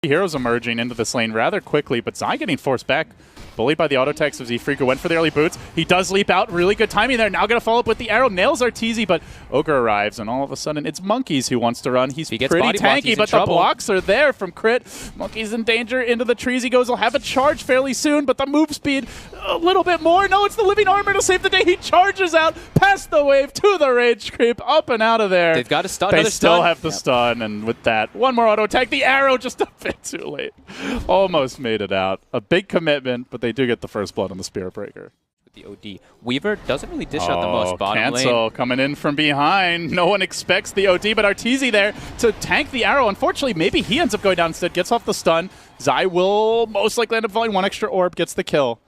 Heroes emerging into this lane rather quickly, but Zai getting forced back. Bullied by the auto techs of Z-Freak, who went for the early boots. He does leap out. Really good timing there. Now going to follow up with the arrow. Nails Arteezy, but Ogre arrives, and all of a sudden it's Monkeys who wants to run. He's pretty tanky, but the blocks are there from Crit. Monkey's in danger. Into the trees he goes. He'll have a charge fairly soon, but the move speed a little bit more. No, it's the Living Armor to save the day. He charges out past the wave to the Rage Creep, up and out of there. They've got a stun. They still have the stun, and with that, one more auto attack. The arrow just a bit too late. Almost made it out. A big commitment, but they do get the first blood on the Spirit Breaker. With the OD. Weaver doesn't really dish out the most bottom cancel lane. Coming in from behind. No one expects the OD, but Arteezy there to tank the arrow. Unfortunately, maybe he ends up going down instead. Gets off the stun. Zai will most likely end up falling. One extra orb gets the kill.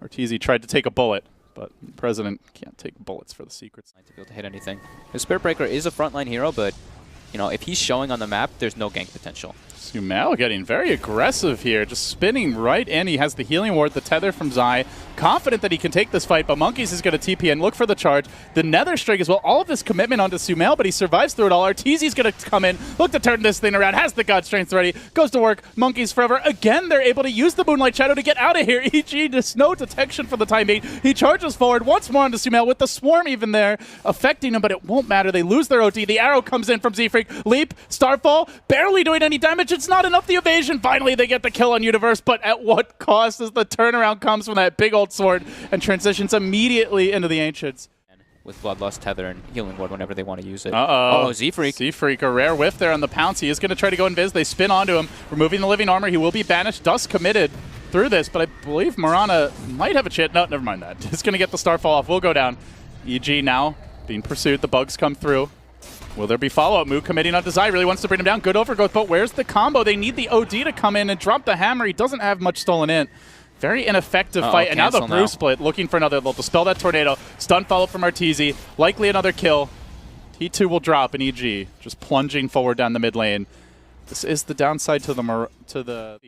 Arteezy tried to take a bullet, but the President can't take bullets for the secrets. To be able to hit anything. The Spirit Breaker is a frontline hero, but you know, if he's showing on the map, there's no gank potential. Sumail getting very aggressive here, just spinning right in. He has the healing ward, the tether from Zai. Confident that he can take this fight, but Monkeys is going to TP and look for the charge. The Nether Strike as well. All of this commitment onto Sumail, but he survives through it all. Arteezy's going to come in, look to turn this thing around, has the God Strength ready, goes to work. Monkeys forever. Again, they're able to use the Moonlight Shadow to get out of here. EG, just no detection for the time being. He charges forward once more onto Sumail with the Swarm even there, affecting him, but it won't matter. They lose their OD. The arrow comes in from Z-Freak. Leap, Starfall, barely doing any damage. It's not enough. The evasion. Finally, they get the kill on Universe, but at what cost as the turnaround comes from that big old sword and transitions immediately into the Ancients. With Bloodlust, Tether, and Healing Ward whenever they want to use it. Uh-oh. Z-Freak. Z-Freak, a rare whiff there on the pounce. He is going to try to go invis. They spin onto him, removing the Living Armor. He will be banished. Dust committed through this, but I believe Mirana might have a chance. No, never mind that. It's going to get the Starfall off. We'll go down. EG now being pursued. The bugs come through. Will there be follow-up? MOO committing on Zai. Really wants to bring him down. Good overgrowth, but where's the combo? They need the OD to come in and drop the hammer. He doesn't have much stolen in. Very ineffective fight. And now the Brew Split looking for another. They'll dispel that tornado. Stun follow from Arteezy. Likely another kill. T2 will drop in EG. Just plunging forward down the mid lane. This is the downside to the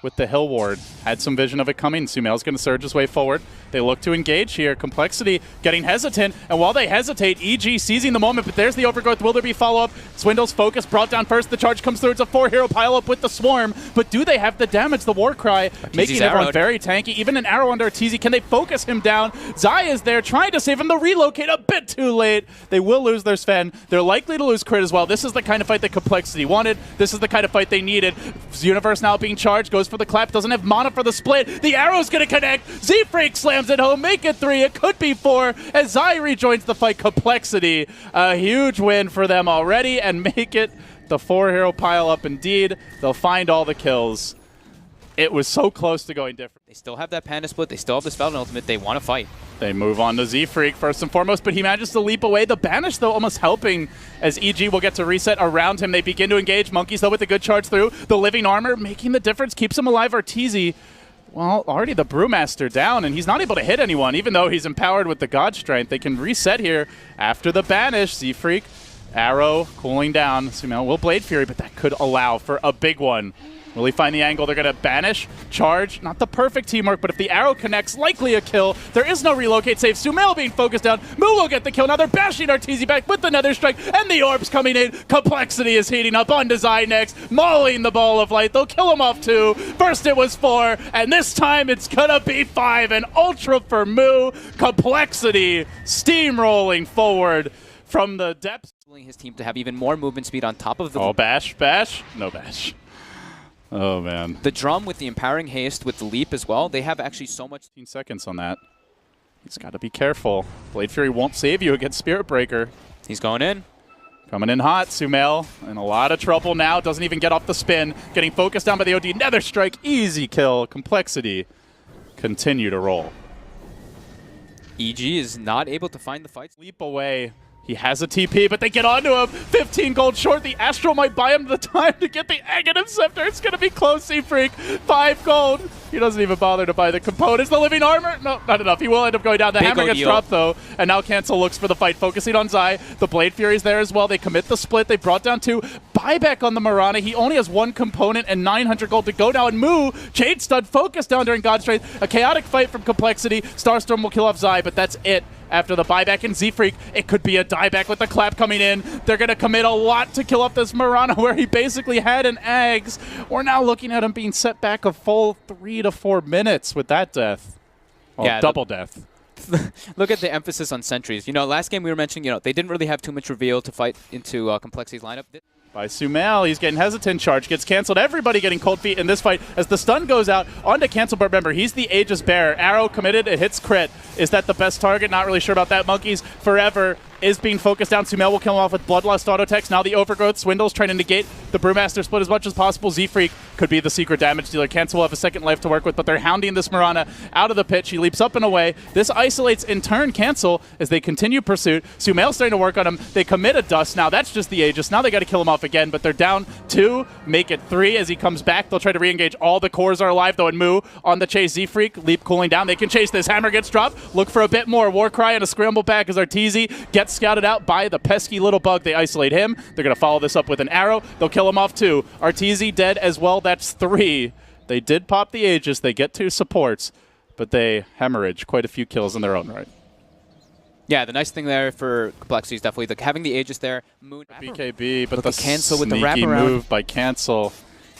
with the Hill Ward. Had some vision of it coming. Sumail's going to surge his way forward. They look to engage here. compLexity getting hesitant, and while they hesitate, EG seizing the moment, but there's the overgrowth. Will there be follow-up? Swindle's focus brought down first. The charge comes through. It's a 4-hero pile-up with the Swarm, but do they have the damage? The Warcry making everyone very tanky. Even an arrow under Arteezy. Can they focus him down? Zai is there trying to save him. The relocate a bit too late. They will lose their Sven. They're likely to lose Crit as well. This is the kind of fight that compLexity wanted. This is the kind of fight they needed. Universe now being charged. Goes for the clap. Doesn't have mana for the split. The arrow's going to connect. Z-Freak slams it home. Make it 3. It could be 4 as Zai rejoins the fight. compLexity, a huge win for them already, and make it the 4-hero pile up indeed. They'll find all the kills. It was so close to going different. They still have that Panda Split. They still have this Falcon Ultimate. They want to fight. They move on to Z-Freak first and foremost, but he manages to leap away. The Banish, though, almost helping as EG will get to reset around him. They begin to engage. Monkeys, though, with a good charge through. The Living Armor making the difference, keeps him alive. Arteezy, well, already the Brewmaster down, and he's not able to hit anyone, even though he's empowered with the God Strength. They can reset here after the Banish. Z-Freak, arrow cooling down. Sumail will Blade Fury, but that could allow for a big one. Will he find the angle? They're going to banish, charge. Not the perfect teamwork, but if the arrow connects, likely a kill. There is no relocate save. Sumail being focused down. MOO will get the kill. Now they're bashing Arteezy back with the Nether Strike, and the orbs coming in. compLexity is heating up on Zai next, mauling the Ball of Light. They'll kill him off 2. First it was 4, and this time it's going to be 5. An Ultra for MOO. compLexity steamrolling forward from the depths. His team to have even more movement speed on top of the... Oh, bash, bash. No bash. Oh, man. The drum with the empowering haste with the leap as well, they have actually so much... 15 seconds on that. He's got to be careful. Blade Fury won't save you against Spirit Breaker. He's going in. Coming in hot, Sumail. In a lot of trouble now. Doesn't even get off the spin. Getting focused down by the OD. Nether Strike. Easy kill. compLexity continue to roll. EG is not able to find the fights. Leap away. He has a TP, but they get onto him. 15 gold short. The Astral might buy him the time to get the Aghanim Scepter. It's going to be close, Z-Freak. 5 gold. He doesn't even bother to buy the components. The Living Armor? No, not enough. He will end up going down. The hammer gets dropped, though. And now Cancel looks for the fight, focusing on Zai. The Blade Fury's there as well. They commit the split. They brought down 2. Buyback on the Mirana. He only has 1 component and 900 gold to go now. And MOO, Jade Stud, focused down during God Strength. A chaotic fight from compLexity. Starstorm will kill off Zai, but that's it. after the buyback, and Z-Freak, it could be a dieback with the clap coming in. They're going to commit a lot to kill off this Mirana, where he basically had an Ags. We're now looking at him being set back a full 3 to 4 minutes with that death. Well, yeah, double death. Look at the emphasis on sentries. You know, last game we were mentioning, you know, they didn't really have too much reveal to fight into complexity's lineup. By Sumail, he's getting hesitant. Charge gets canceled. Everybody getting cold feet in this fight as the stun goes out onto cancel. But remember, he's the Aegis bearer. Arrow committed. It hits crit. Is that the best target? Not really sure about that. Monkeys forever is being focused down. Sumail will kill him off with Bloodlust auto text. Now the Overgrowth. Swindle's trying to negate the Brewmaster split as much as possible. Z-Freak could be the secret damage dealer. Cancel will have a second life to work with, but they're hounding this Mirana out of the pitch. He leaps up and away. This isolates in turn Cancel as they continue pursuit. Sumail's starting to work on him. They commit a Dust. Now that's just the Aegis. Now they got to kill him off again, but they're down 2. Make it 3 as he comes back. They'll try to re-engage. All the cores are alive though, and MOO on the chase. Z-Freak, leap cooling down. They can chase this. Hammer gets dropped. Look for a bit more. Warcry and a scramble back as Arteezy gets scouted out by the pesky little bug. They isolate him. They're going to follow this up with an arrow. They'll kill him off too. Arteezy dead as well. That's 3. They did pop the Aegis. They get 2 supports, but they hemorrhage quite a few kills in their own right. Yeah, the nice thing there for complexity is definitely having the Aegis there. BKB, but look the cancel with the sneaky wraparound move by Cancel.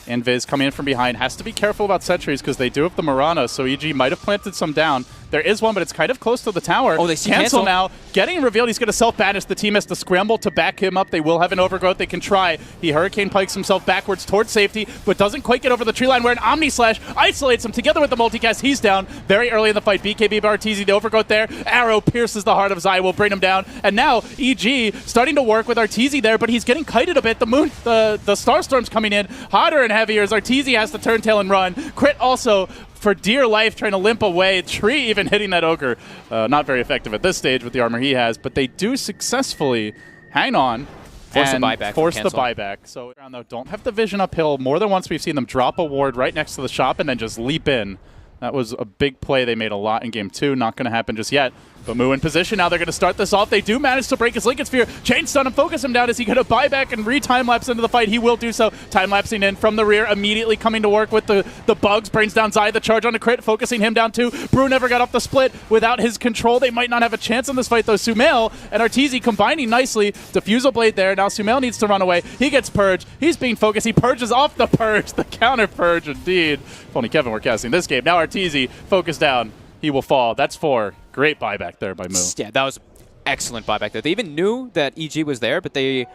Invis coming in from behind. Has to be careful about sentries because they do have the Mirana, so EG might have planted some down. There is one, but it's kind of close to the tower. Oh, they see Cancel now. Getting revealed, he's going to self-banish. The team has to scramble to back him up. They will have an Overgrowth. They can try. He Hurricane Pikes himself backwards towards safety, but doesn't quite get over the tree line where an Omni Slash isolates him together with the multicast. He's down very early in the fight. BKB Arteezy, the Overgrowth there. Arrow pierces the heart of Zai, will bring him down. And now EG starting to work with Arteezy there, but he's getting kited a bit. The Starstorm's coming in hotter and heavier as Arteezy has to turn tail and run. Crit also for dear life trying to limp away. Tree even hitting that Ogre. Not very effective at this stage with the armor he has, but they do successfully hang on. Force the buyback. Force the buyback. So around though, don't have the vision uphill. More than once we've seen them drop a ward right next to the shop and then just leap in. That was a big play. They made a lot in game 2. Not going to happen just yet. But MOO in position. Now they're going to start this off. They do manage to break his Lincoln Sphere. Chain stun him, focus him down. Is he going to buy back and re-time-lapse into the fight? He will do so. Time-lapsing in from the rear, immediately coming to work with the bugs. Brings down Zai, the charge on a crit, focusing him down too. Brew never got off the split. Without his control, they might not have a chance in this fight though. Sumail and Arteezy combining nicely. Diffusal Blade there. Now Sumail needs to run away. He gets purged. He's being focused. He purges off the purge. The counter purge indeed. If only Kevin were casting this game. Now Arteezy, focus down. He will fall. That's 4. Great buyback there by MOO. Yeah, that was excellent buyback there. They even knew that EG was there, but they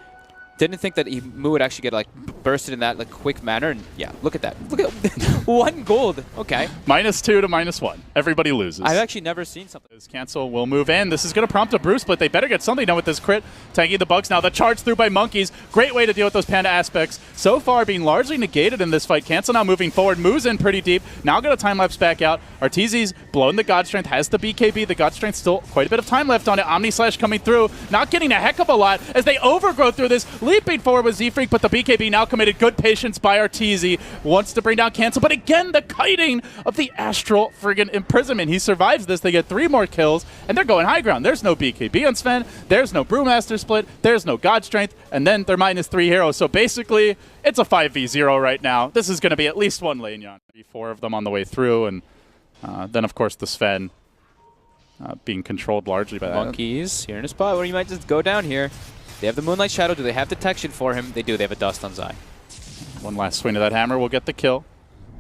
didn't think that MOO would actually get like bursted in that like quick manner. And yeah, look at that. Look at 1 gold. Okay. -2 to -1. Everybody loses. I've actually never seen something. This Cancel will move in. This is going to prompt a brew split. They better get something done with this crit. Tanking the bugs now. The charge through by Monkeys. Great way to deal with those Panda aspects. So far being largely negated in this fight. Cancel now moving forward. Moves in pretty deep. Now going to time-lapse back out. Arteezy's blown the God Strength. Has the BKB. The God Strength still quite a bit of time left on it. Omni Slash coming through. Not getting a heck of a lot as they overgrow through this. Leaping forward with Z-Freak, but the BKB now committed. Good patience by Arteezy. Wants to bring down Cancel, but again, the kiting of the Astral friggin' Imprisonment. He survives this. They get 3 more kills, and they're going high ground. There's no BKB on Sven. There's no Brewmaster split. There's no God Strength, and then they're -3 heroes. So basically, it's a 5v0 right now. This is going to be at least 1 lane yon. 4 of them on the way through, and then, of course, the Sven being controlled largely by Monkeys here in a spot where you might just go down here. They have the Moonlight Shadow. Do they have detection for him? They do. They have a Dust on Zai. One last swing of that hammer will get the kill.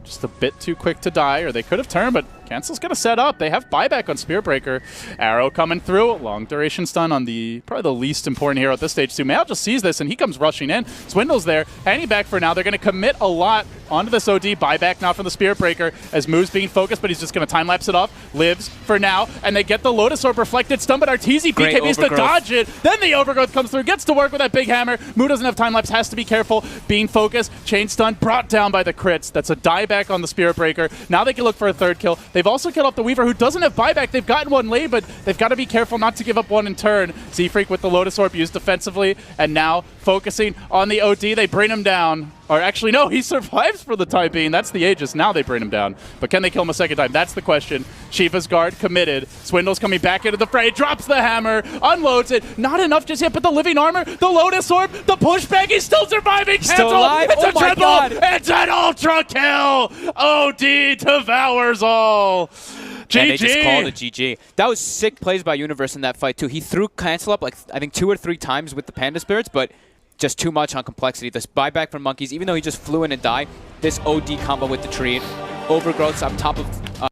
Just a bit too quick to die, or they could have turned, but Cancel's going to set up. They have buyback on Spearbreaker. Arrow coming through. Long duration stun on probably the least important hero at this stage. Sumail just sees this, and he comes rushing in. Swindle's there. Hanging back for now. They're going to commit a lot onto this OD. Buyback now from the Spearbreaker as MOO's being focused, but he's just going to time-lapse it off. Lives for now, and they get the Lotus Orb reflected stun, but Arteezy BKB's to dodge it. Then the Overgrowth comes through, gets to work with that big hammer. MOO doesn't have time-lapse, has to be careful. Being focused, chain stun, brought down by the crits. That's a dieback on the Spearbreaker. Now they can look for a 3rd kill. They've also killed off the Weaver, who doesn't have buyback. They've gotten 1 lane, but they've got to be careful not to give up 1 in turn. Z-Freak with the Lotus Orb used defensively, and now focusing on the OD. They bring him down. Or actually, no, he survives for the time being. That's the Aegis. Now they bring him down. But can they kill him a second time? That's the question. Shiva's guard committed. Swindle's coming back into the fray. Drops the hammer. Unloads it. Not enough just yet, but the living armor, the Lotus Orb, the pushback. He's still surviving. Still alive. It's a triple. God. It's an ultra kill. OD devours all. GG. And they just called it GG. That was sick plays by Universe in that fight, too. He threw cancel up, like, I think 2 or 3 times with the Panda Spirits, but just too much on complexity. This buyback from Monkeys, even though he just flew in and died, this OD combo with the tree, overgrowths on top of